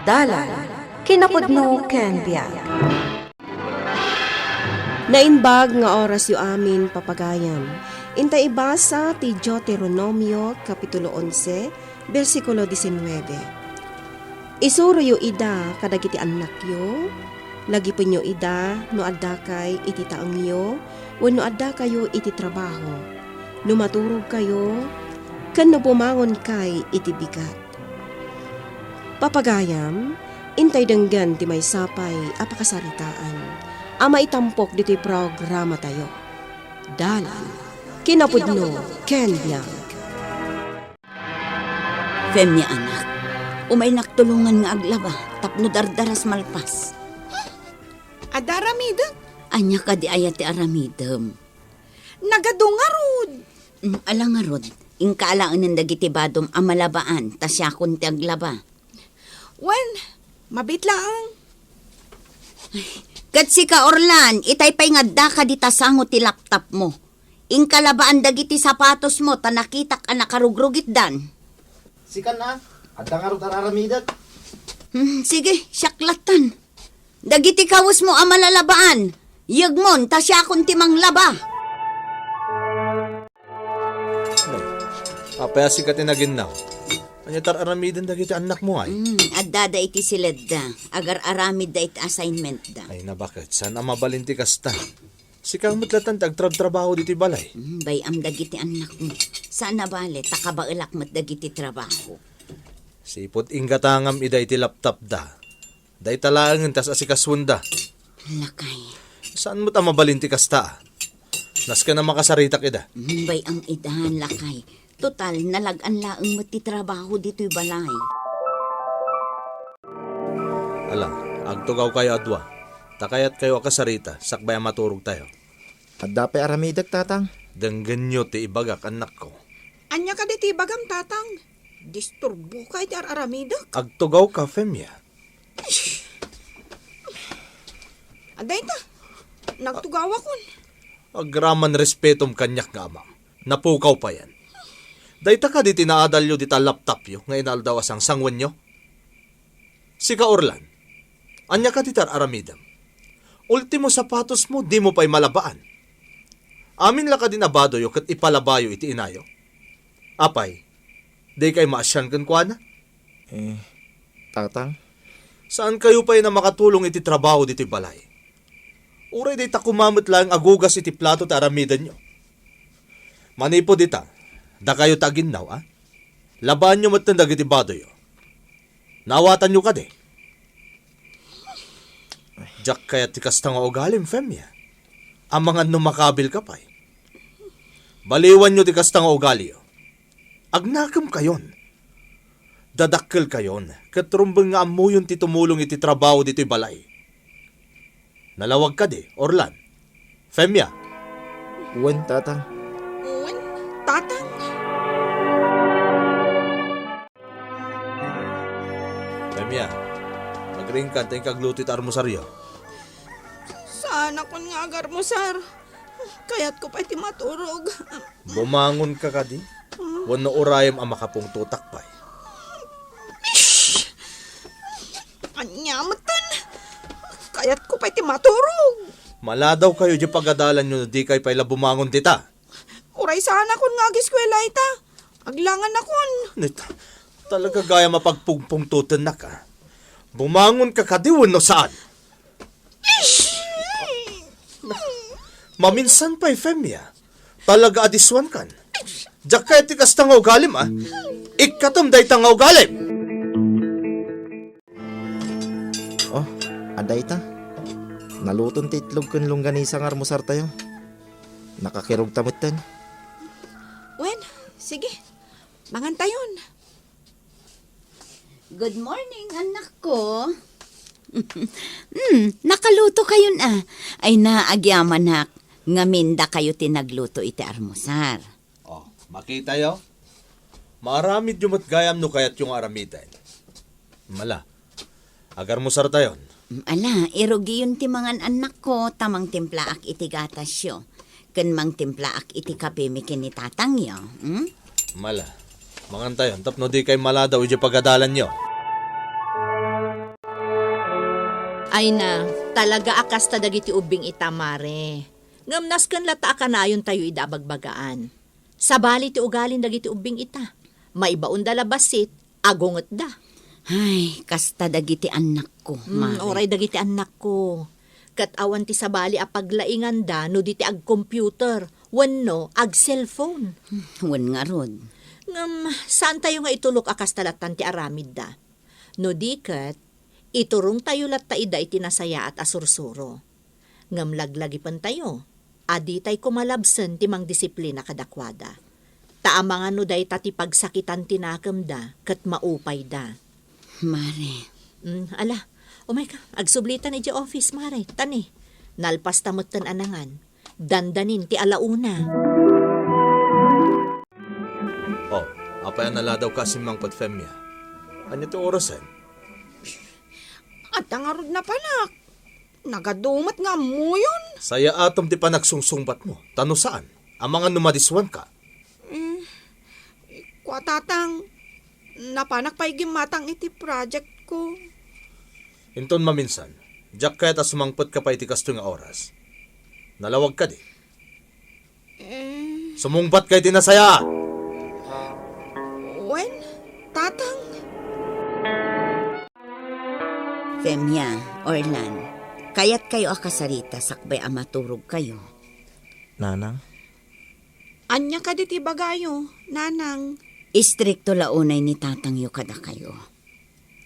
Dalan, kinapudno ken biag. Nainbag nga oras yu amin papagayam. Intay ibasa ti Deuteronomio Kapitulo 11, versikulo 19. Isuro yu ida kadagiti anak yu, lagi penyo ida no adda kay iti taang yu, wenno adda kayo iti trabaho. No maturog kayo, ken no bumangon kay iti bigat. Papagayam, intay denggan ti may sapay apakasaritaan. Ama itampok dito'y programa tayo. Dalan, kinapudno, ken biag. Femya anak, umay naktulungan nga aglaba, tapno dardaras malpas. Adaramida, Anya ka di ayat ti aramidem. nagadungarod. Alang nga rod, ingkaalaan ng dagiti badom amalabaan, tasya kun ti aglaba. Wen, mabitlaang. Kat si ka Orlan, itaypay nga da ka di tasango ti laptop mo. Ingkalabaan dagiti sapatos mo, tanakitak ka nakarugrugit dan. Sikan na, adda nga ro tararamidat. Sige, syaklatan. Dagiti kawus mo amalalabaan. Yagmon, tasya kun ti manglaba. Apaya si katinagin na. Anya tararamidan dagiti anak mo ay. Adda da iti silid da. Agar aramid da iti assignment da. Ay na bakit? Sana mabalinti kasta. Si kamutlatan tagtrab-trabaho diti balay. Bayam dagiti anak mo. Sana bale, takabailak mat dagiti trabaho. Sipot ingatangam ida iti laptop da. Day talaangan tas asikaswanda. Lakay. Saan mo ta mabalinti kasta? Nas ka na makasaritak ida. Bayam idahan lakay. Total, nalagan laang mat ti trabaho dito'y balay. Ala, agtugaw kayo adwa. Takayat kayo akasarita, sakbay maturog tayo. Adda pa aramidat tatang. Denggan nyo ti ibagak anak ko. Anya ka diti bagam tatang. Disturbo kay ti aramidak. Agtugaw ka, Femya. Aday ta, nagtugawa kon. Agraman respetom kanyak nga amam. Napukaw pa yan. Dayta ka di tinaadalyo di ta laptop yo, nga inaldawas ang sangwan nyo. Si ka Orlan, anya ka di tar aramidam. Ultimo sapatos mo, di mo pa'y malabaan. Amin la ka din abado yo kat ipalabayo iti inayo. Apay, di kay maasyan kan kwa na? Tatang, Saan kayo pa'y na makatulong iti trabaho diti balay? Uray di ta kumamot lang agugas iti plato ta aramidan nyo. Manipo di ta, da kayo taginaw, ah? Laban nyo matandag iti bado yo. Nawatan nyo ka de. Diyak kaya tikas nga ugalim, Femya. Ang mga numakabil ka pa'y. Baliwan nyo tikas nga ugali yo. Agnakam kayon. Dadakkel kayon. Katrumbang nga amuyon ti tumulong iti trabaho dito'y balay. Nalawag ka de, Orlan. Femya. uwan tatang. Wen, tatang. Femya. Magring ka, tayong kagluto iti armusaryo. Sana kon nga agar mo, sir. Kaya't ko pa iti maturog. Bumangon ka ka di. Wano urayam ang makapong tutak pa'y. Anyamatan. Kaya't ko pa iti maturog. Maladaw kayo di pagadalan nyo na di kayo pa'y bumangon tita. Uray sana kon nga agiskwela ita. Aglangan akon. Nita, talaga gaya mapagpungpong tutan na ka. Bumangon ka kadiwan no saan? Maminsan pa'y Femya. Talaga adiswan kan. Diyak kaya tikas nga ugalim ah. Ikatom day nga ugalim. Oh, aday ta. Naluton ti itlog kun longganisa nga armusar tayo. Nakakirog tamutan. Wen, sige. Mangantayon. Good morning, anak ko. Nakaluto kayo na. Ay naagyaman nak. Ngaminda kayo tinagluto iti armusar. Oh, makita yo. Maramid yung matgayam no kayat yung aramidan. Mala, agar mo sar tayon. Ala, irugi yun ti mangan anak ko, tamang timplaak iti gatas yo. Ken mang timplaak iti kape mi kinitatang yo. Mala, mangan tayon, tapno di kay mala daw iti pagadalan nyo. Ay na, talaga akas ta dagiti ubing ita, Mare. Ngamnas kan lata akanayon tayo idabagbagaan. Sabali ti ugalin dagiti ubing ita. Maibaon da labasit, agonget da. Ay, kasta dagiti anak ko, Mare. Oray dagiti anak ko. Kat awan ti sabali apaglaingan da no di ti ag computer, wenno ag cellphone. Wan nga rod. Ngam, saan tayo nga itulok akas talatan ti aramid da? No di kat, iturong tayo latta ida iti nasaya at asursuro. Ngam laglagi pan tayo, adi tay kumalabsen ti mang disiplina kadakwada. Taamangan no day tati pagsakitan tinakam da, kat maupay da. Mare, Ala, umay ka, agsublitan iti office, Mare, tani. Nalpas tamot tan anangan, dandanin ti alauna. Oh, apay nala daw kasi mang pagfemya. Anya to orasan? At ang arod na panak. Nagadumat nga mo yun. Saya atom ti panagsungsungbat mo. Tano saan? Ang mga numadiswan ka. Kwa tatang, napanak pa matang iti project ko. Inton maminsan, jak kahit asumangpot ka pa iti kasto nga oras. Nalawag ka di. Sumungbat ka iti nasaya. Wen, tatang. Femya, Orlan, kayat kayo akasarita sakbay amaturog kayo. Nanang? Anya ka diti bagayo, nanang. Istrikto launay ni tatangyo kada kayo.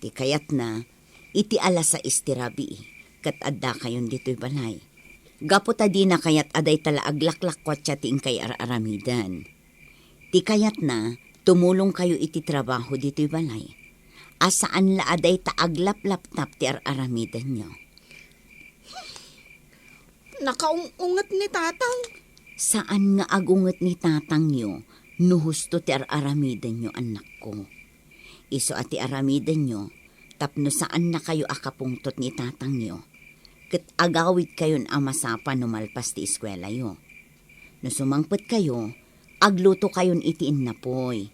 Ti kayat na, iti alas sa istirabi, kat adda kayon dito'y balay. Gaputa di na kayat aday tala aglaklakwat siya ting kay aramidan. Ti kayat na, tumulong kayo iti trabaho dito'y balay. Asaan la aday ta aglaplap-tap ti aramidan nyo. Nakaungat ni tatang. Saan nga agunget ni tatang nyo, nuhusto ti aramidan nyo, anak ko. Iso at ti aramidan nyo, tapno saan na kayo akapungtot ni tatang nyo. Kat agawid kayon amasapa no malpas ti eskwela yo. No sumangpet kayo, agluto kayon itiin na poy.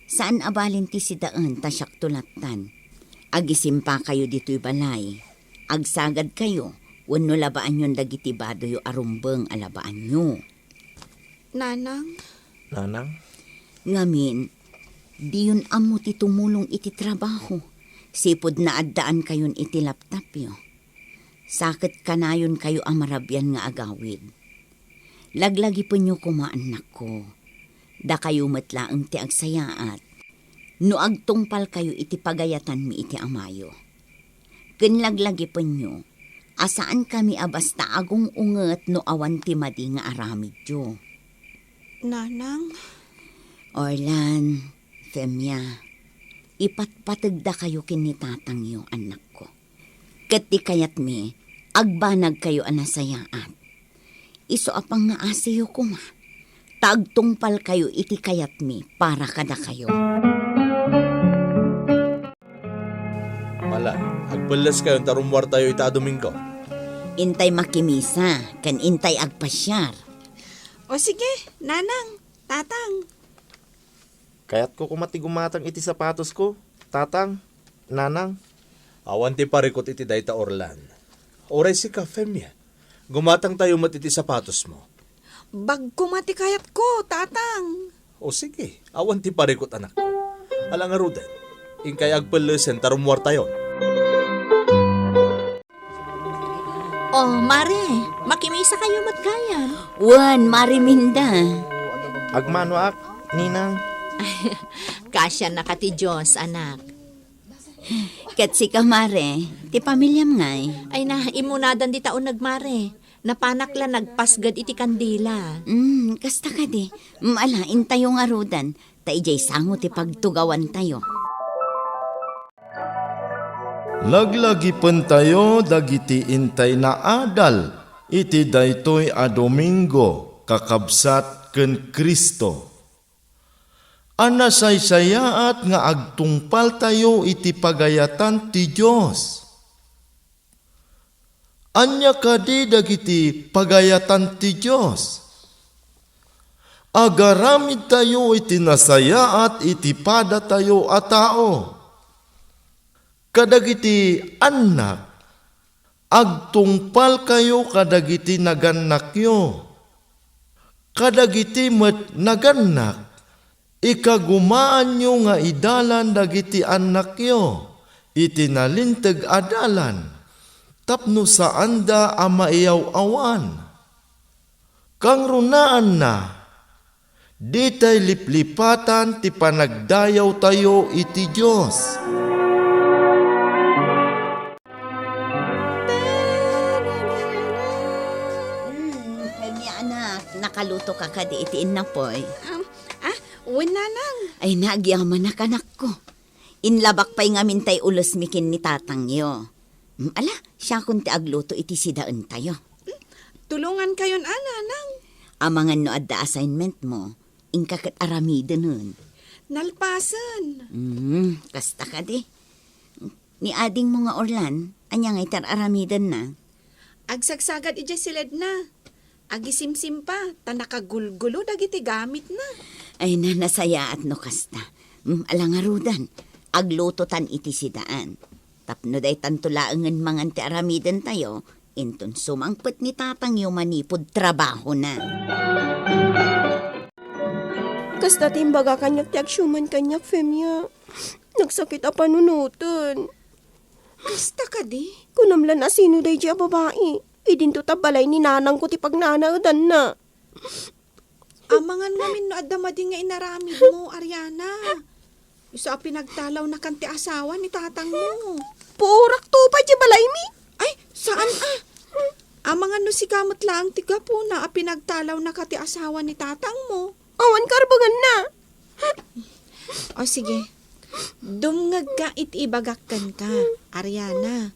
Saan abalin ti sidaan ta siyak tulatan? Agisimpa kayo dito'y balay. Agsagad kayo, wenno labaan yon dagiti badoy arumbeng alabaan nyo. Nanang. Nanang? Ngamin, di yun amo ti tumulong iti trabaho. Sipod na addaan kayon iti laptop yo. Sakit kanayon kayo amarabyan nga agawid. Laglagi po nyo kumaanak ko. Da kayo matlaang ti agsayaat. No agtungpal kayo iti pagayatan mi iti amayo. Kinlaglagi po nyo, asaan kami abasta agong unget no awan ti madi nga aramid yo. Nanang. Orlan, Femya, ipatpatagda kayo kinitatang yo, anak ko. Kati kayat mi, agbanag kayo anasayaat. Iso apang nga asiyo kuma. Tagtungpal kayo iti kayat mi para kada kayo. Mala, agbalas kayo tarumwar tayo ita Domingo. Intay makimisa, kan intay agpasyar. O sige, nanang, tatang. Kaya't ko kumatigumatang iti sapatos ko. Tatang? Nanang? Awan ti parikot iti dayta Orlan. Oray si ka, Femya. Gumatang tayo mat iti sapatos mo. Bagko mati kayat ko, tatang. O sige, awan ti parikot anak ko. Alang arudan, ingkay agbalesen tarumwar tayo. Oh, Mare, makimisa kayo matgayan. Wan, mariminda. Agmano ak, ninang? Kasya na ka ti Diyos, anak. Kat si kamare, ti pamilyam ngay. Ay na, imunadan di taon nagmare. Napanakla nagpasgad iti kandila. Kasta ka di. Malain tayo nga rudan. Ta ijay sango ti pagtugawan tayo. Laglagi pen tayo dagiti intay na adal. Iti daytoy a Domingo kakabsat ken Kristo. Anasaysayaat nga agtungpal tayo iti pagayatan ti Diyos. Anya kadi dagiti pagayatan ti Diyos. Agaramid tayo iti nasayaat iti pada tayo a tao. Kadagiti anak, agtungpal kayo kadagiti nagannakyo. Kadagiti met naganak, ikagumaan nyo nga idalan dagiti annakyo, itinalinteg adalan, tapno saan da amaiyaw awan. Kang runaan na, di tay liplipatan ti panagdayaw tayo iti Diyos. Kami anak, nakaluto ka kadi itiin na poy. Nanang. Ay nagyaman na kanak ko. Inlabak pa'y nga mintay ulos mikin ni tatang yo. Ala, siya kun ti agluto iti sidaan tayo. Tulungan kayon, Nanang. Amangan no adda assignment mo, ingkakat aramida nun. Nalpasan. Kasta ka di. Ni ading mo nga Orlan, anya nga itar aramidan na. Agsagsagad ija silid na. Agisimsim pa, tanakagulgulo dagiti gamit na. Ay na nasaya at no kasta. Alangarudan, agluto tan iti sidaan. Tapno day tantulaangan mangan ti aramidan tayo, inton sumangpet ni tatang yung manipod trabaho na. Kasta timbaga kanyak ti agsyuman kanyak, Femya. Nagsakit a panunutan. Kasta ka di? Kunamlan na sino day diya babae. Idinto tabalay ni nanang ko ti pagnanaudan na. Amangan ngamin no adamadi nga inaramid mo, Ariana. Isa pinagtalaw na kanti asawa ni tatang mo. Purak to pa di balay mi. Ay, saan Amangan no si kamot lang tiga po na pinagtalaw na kati asawa ni tatang mo. Awan karbangan na. O sige, dumngag ka itibagakkan ka, Ariana.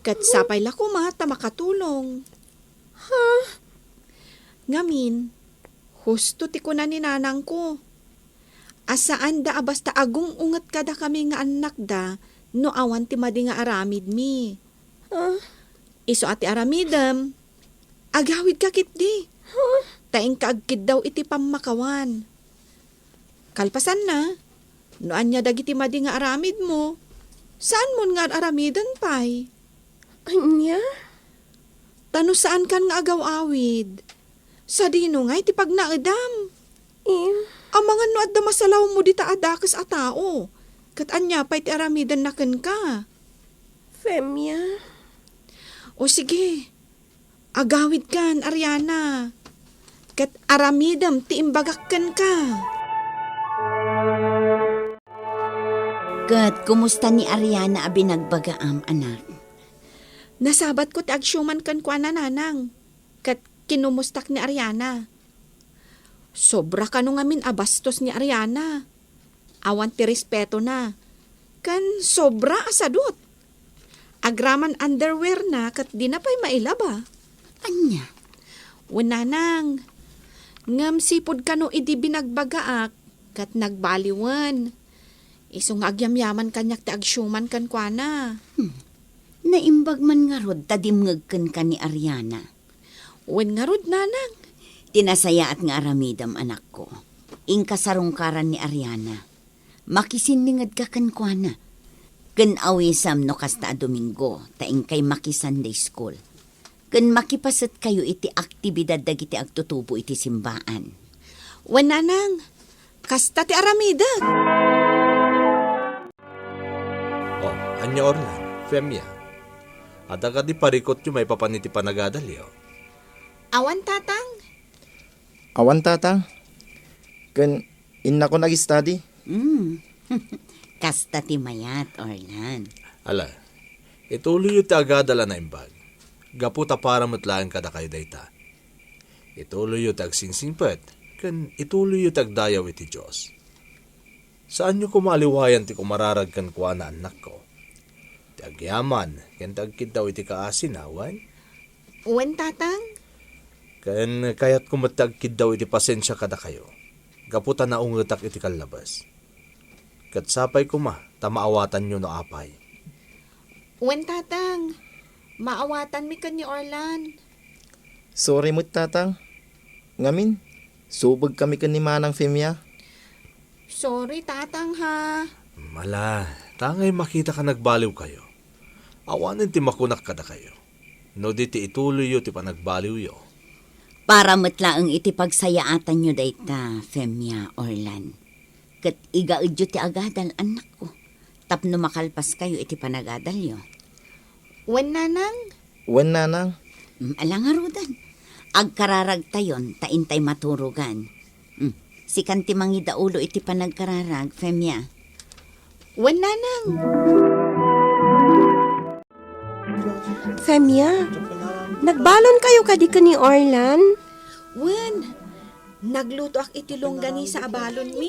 Kat sapay la ko mata makatulong. Ngamin, husto ti ko na ni nanang ko. Asaan da basta agong ungat kada kami nga anak da, no awan ti madi nga aramid mi. Iso ati aramidam, agawid ka kit di. Taing kaagkid daw iti pamakawan. Kalpasan na, no anya dagiti madi nga aramid mo, saan mo nga aramidan pay? Anya? Tano saan kan nga agaw-awid? Sa dino nga iti pagnaedam. Amangan no adda masalaw mo di taadakas a tao. Kat anya pa'y ti aramidan na ken ka. Femya? O sige, agawid kan, Ariana. Kat aramidam ti imbagakkan ka. Kat, kumusta ni Ariana abi nagbagaam, anak? Nasabat ko ti agsyuman kan kwa nanang. Kat kinumustak ni Ariana. Sobra ka nung amin abastos ni Ariana. Awan ti respeto na. Kan sobra asadot. Agraman underwear na kat di na pa'y mailaba. Anya? Wananang, ngam sipod ka no idi binagbagaak kat nagbaliwan. Isong agyamyaman kanyak ti agsyuman kan kwa na. Naimbag man nga rod, tadimngag ka ni Ariana. Wen nga rod, nanang. Tinasaya at nga aramidam, anak ko. Ingkasarungkaran ni Ariana. Makisinlingad ka kankwana. Ken awisam no kasta Domingo, taing kay Maki Sunday School. Ken makipasat kayo iti aktibidad dagiti agtutubo iti simbaan. Wen nanang, kasta ti aramidad. Oh, anya Orlan, Femya. Adaga di parikot yung may papaniti panagadali, oh. Awan tatang. Awan tatang. Ken inna ko nag-study. Kasta ti mayat, Orlan. Ala, ituloy yung tagadala na imbag. Gaputa para matlaan kada kayo dayta. Ituloy yung tagsingsingpet, kan ituloy yung tagdayaw iti Diyos. Saan nyo kumaliwayan ti kumararag kan kuha na anak ko? Ti agyaman, kan tagkid daw iti kaasin, awan? Wen tatang. Kan kayat kumatagkid daw iti pasensya kada kayo. Gaputa na ungetak iti kalabas. Kat sapay kuma, tamaawatan nyo no apay. Wen tatang, maawatan mi kan ni Orlan. Sorry mo tatang. Ngamin, subag kami kan ni Manang Femya. Sorry tatang ha. Mala, tangay makita ka nagbaliw kayo. Awanin ti makunak kada kayo. No di ti ituloy yo ti panagbaliw yo. Para matlaang iti pagsayaatan nyo dayta, Femia Orlan. Kat igaudyo ti agadal anak ko. Tapno makalpas kayo iti panagadal yo. Wen nanang? Wen nanang, Alangarudan. Agkararag tayon, taintay maturugan. Si kanti mangida ulo iti panagkararag, Femia. Wen nanang? Femia, nagbalon kayo kadika ni Orlan? Wen, nagluto ak itilong gani sa abalon mi.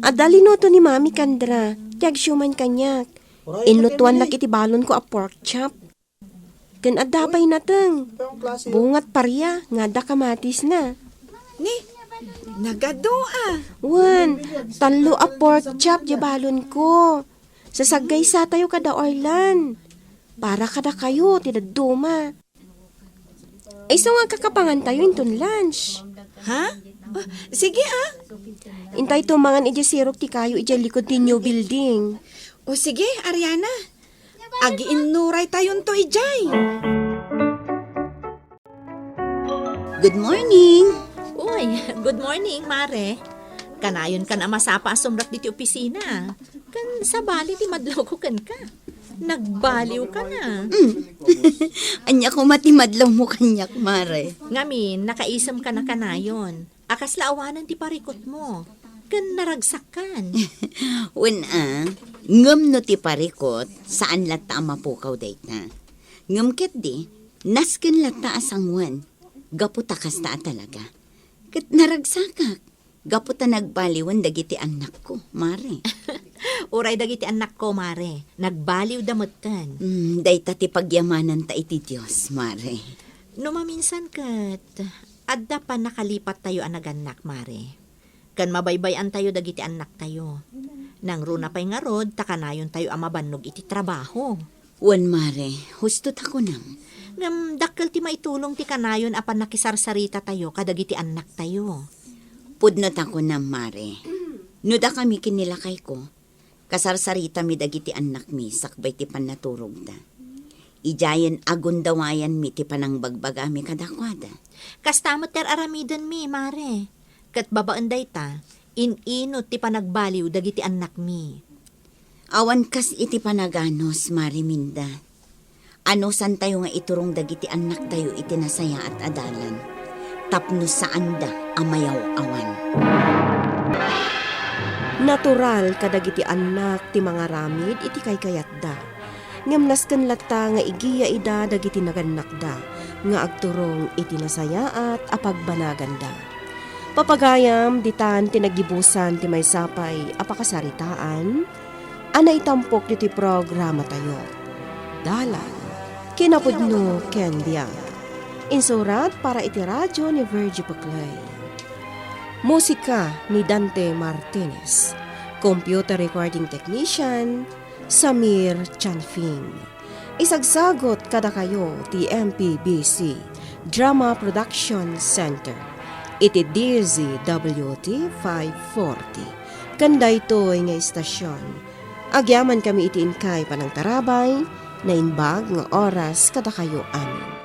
Adali no to ni Mami Kandra, tiyag syuman kanyak. Inlutuan nak iti balon ko a pork chop. Kan adapay nateng. Bungat parya, nga da kamatis na. Ni, nagadoa. Wan, talo a pork chop di balon ko. Sasagay sa tayo kada Orlan. Para kada kayo, tidaduma. Ay so nga kakapangan tayo inton lunch. Ha? Oh, sige ah. Intay tumangan iti sirok ti kayo iti likod ti new building. O sige, Ariana. Agiinuray tayon to ijay. Good morning! Uy, good morning, Mare. Kanayon ka na masapa asumrat diti opisina. Kan sa bali ti madlaw ko kan ka. Nagbaliw ka na. Anya ko matimadlaw mo kanyak, Mare. Ngamin, nakaisam ka na kanayon. Akas laawanan ti parikot mo. Kan naragsakan. Ngam no ti parikot, saan lata mapukaw dayt na. Ngam ket di, nasken lata asangwan. Gaputa kasta talaga. Ket naragsakak. Gaputa nagbaliwan dagiti anak ko, Mare. Uray dagiti anak ko, Mare. Nagbaliw damatan. Dayta ti pagyamanan ta iti Diyos, Mare. No maminsan kat, adda pa nakalipat tayo anaganak, Mare. Kan mabaybayan tayo dagiti anak tayo. Nang runa pa'y nga rod, takanayon tayo amabannog iti trabaho. Wan, Mare, husto tako nam. Ngam dakkel ti maitulong ti kanayon apan nakisarsarita tayo kadagiti anak tayo. Pudno tako nam, Mare. Nuda kami kinilakay ko. Kasarsarita mi dagiti anak mi, sakbay ti panaturog da. Ijayan agundawayan mi ti panang bagbaga mi kadakwada. Kastamot ter aramidan mi, Mare. Kat babaan dayta, inino ti panagbaliw dagiti anak mi. Awan kas iti panaganos, Mare Minda. Ano san tayo nga iturong dagiti anak tayo iti nasaya at adalan. Tapno saan da amayaw awan. Natural kadagiti anak ti mga ramid iti kaykayat da. Ngamnas kan lata nga igiya ida dagiti naganak da. Nga agturong iti nasaya at apagbanagan da. Papagayam ditan tinagibusan ti may sapay apakasaritaan. Anay tampok diti programa tayo. Dalan, kinapudno ken biyan. Insurat para iti radyo ni Virgie Paclay. Musika ni Dante Martinez. Computer recording technician, Samir Chanfing. Isagsagot kada kayo ti MPBC Drama Production Center. Iti DZWT 540. Kanda ito nga istasyon. Agyaman kami iti inkay panang tarabay na inbag nga oras kada kayo amin.